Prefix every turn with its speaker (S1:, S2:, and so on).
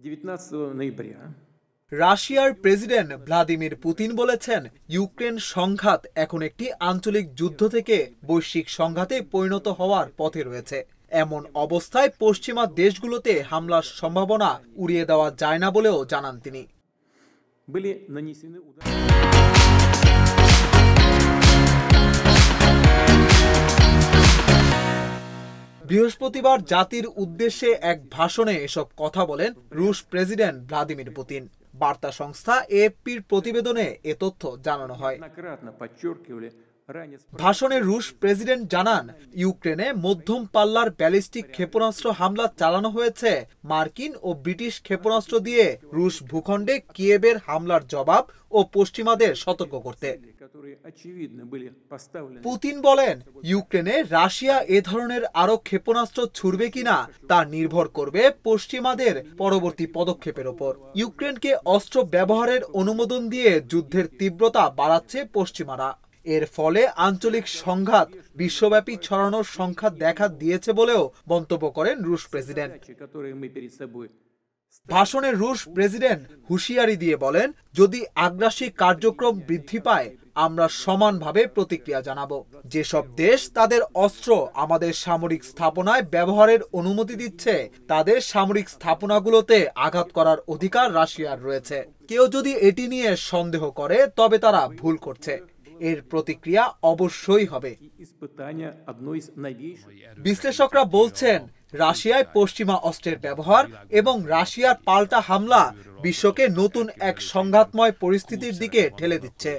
S1: 19 ноября
S2: রাশিয়ার president Vladimir Putin বলেছেন, Ukraine সংঘাত এখন একটি আঞ্চলিক যুদ্ধ থেকে বৈশ্বিক সংঘাতে পরিণত হওয়ার পথে রয়েছে। এমন অবস্থায় পশ্চিমা দেশগুলোতে হামলার সম্ভাবনা উড়িয়ে দেওয়া যায় না বলেও জানান তিনি।
S1: были нанесены удары.
S2: বৃহস্পতিবার জাতির উদ্দেশ্যে এক ভাষণে এসব কথা বলেন রুশ প্রেসিডেন্ট ভ্লাদিমির পুতিন। বার্তা সংস্থা এএফপির প্রতিবেদনে এ তথ্য জানানো হয়।
S1: Неоднократно подчеркивали ранее
S2: ভাষণে রুশ প্রেসিডেন্ট জানান, ইউক্রেনে মধ্যম পাল্লার ব্যালিস্টিক ক্ষেপণাস্ত্র হামলা চালানো হয়েছে। মার্কিন ও ব্রিটিশ ক্ষেপণাস্ত্র দিয়ে রুশ ভূখণ্ডে কিয়েভের হামলার জবাব ও পশ্চিমাদের সতর্ক করতে।
S1: которые очевидно были поставлены.
S2: পুতিন বলেন, ইউক্রেনে রাশিয়া এ ধরনের আরো ক্ষেপণাস্ত্র ছুড়বে কিনা তা নির্ভর করবে পশ্চিমাদের পরবর্তী পদক্ষেপের ওপর। ইউক্রেনকে অস্ত্র ব্যবহারের অনুমোদন দিয়ে যুদ্ধের তীব্রতা বাড়াচ্ছে পশ্চিমারা। এর ফলে আঞ্চলিক সংঘাত বিশ্বব্যাপী ছড়ানোর সংখ্যা দেখা দিয়েছে বলেও মন্তব্য করেন রুশ প্রেসিডেন্ট।
S1: которые мы перед собой
S2: ভাষণে রুশ প্রেসিডেন্ট হুঁশিয়ারি দিয়ে বলেন, যদি আগ্রাসী কার্যক্রম বৃদ্ধি পায় আমরা সমানভাবে প্রতিক্রিয়া জানাবো। যেসব দেশ তাদের অস্ত্র আমাদের সামরিক স্থাপনায় ব্যবহারের অনুমতি দিচ্ছে তাদের সামরিক স্থাপনাগুলোতে আঘাত করার অধিকার রাশিয়ার রয়েছে। কেউ যদি এটি নিয়ে সন্দেহ করে তবে তারা ভুল করছে। এর প্রতিক্রিয়া অবশ্যই হবে।
S1: испытания одной из новейших.
S2: বিশ্লেষকরা বলছেন, রাশিয়ায় পশ্চিমা অস্ত্রের ব্যবহার এবং রাশিয়ার পাল্টা হামলা বিশ্বকে নতুন এক সংঘাতময় পরিস্থিতির দিকে ঠেলে দিচ্ছে।